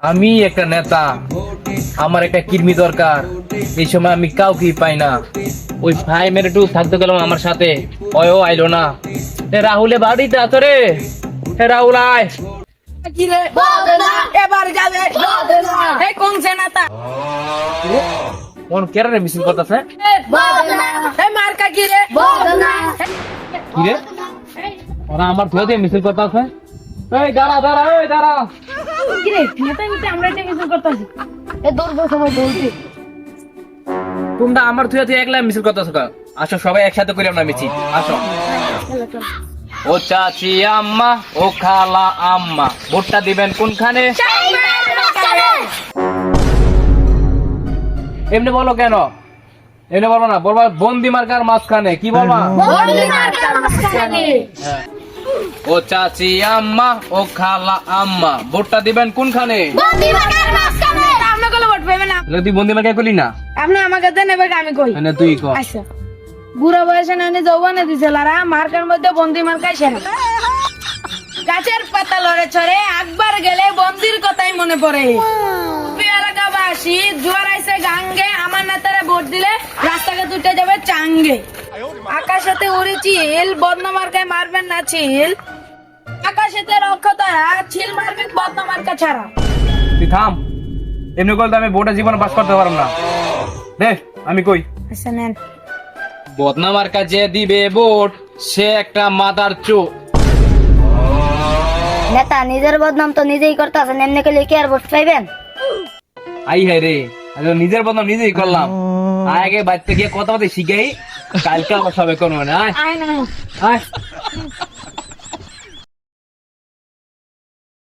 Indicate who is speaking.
Speaker 1: আমি একটা নেতা, আমার একটা কর্মী দরকার। এই সময় আমি কাউকে পাই না। ওই ভাই মেরে একটু থাকতে গেলাম আমার সাথে, ও আইলো না। রাহুলে বাড়িতে আছো রে? রাহুল আয়।
Speaker 2: কি রে এবার যাবে এই কোন সেনাটা
Speaker 1: কোন কেরারে মিছিল করতেছে?
Speaker 2: এই মার্কা কি রে
Speaker 1: কি রে, ওরা আমার ধুয়ে দিয়ে মিছিল করতেছে। এই দাঁড়া দাঁড়া, এই দাঁড়া।
Speaker 2: কি রে নেতা নিতে আমরা এটা কিছু করতেছি এ দৌড়বো সময় দৌড়তে
Speaker 1: তোমরা আমার ধুয়ে দিয়ে একলা মিছিল করতেছো কেন? আসো সবাই একসাথে করি আমরা মিছিল, আসো। ও চাচি আম্মা, ও খালা আম্মা, ভোটটা দিবেন কোনখানে? এমনি বলো কেন? এমনি বলো না, বলবা বন্দি মার্কার মাঝখানে। কি বলবা? হ্যাঁ। ও চাচি আম্মা, ও খালা আম্মা, ভোটটা দিবেন কোনখানে? তুই বন্দি মার্কা করলি না?
Speaker 2: আপনি আমাকে দেন এবার আমি কই
Speaker 1: না তুই কর।
Speaker 2: আচ্ছা বুড়া বয়সে নানি যৌবনে দিছিলারা মার্কার মধ্যে বন্দি মার্কাই সেরা গাছের পাতা লড়ে ছড়ে একবার গেলে বন্দির কথাই মনে পড়ে পেয়ারাগাবাসী জোয়ার আইসে গাঙ্গে আমার নেতারে ভোট দিলে রাস্তাঘাট উঠে যাবে চাঙ্গে আকাশেতে উড়েছি হিল বদনা মার্কায় মারবেন না ছিল আকাশেতে রক্ষতারা ছিল মারবেন বদনা মার্কা ছাড়া
Speaker 1: তুই থাম, এমনি করলে আমি ভোটে জীবনে পাস করতে পারবো না। দেখ আমি কই,
Speaker 2: আচ্ছা নেন
Speaker 1: বদনা মার্কা যে দিবে ভোট সে একটা মাদার চো।
Speaker 3: নেতা নিজের বদনাম তো নিজেই করতেছেন, এমনি করলে কি আর ভোট পাইবেন?
Speaker 1: আই হায় রে, আমি তো নিজের বদনাম নিজেই করলাম। আগে বাড়িতে গিয়ে কথা বলতে শিখাই, কালকে আমার সবাই করবো না। আয়
Speaker 2: আয় না
Speaker 1: আয়।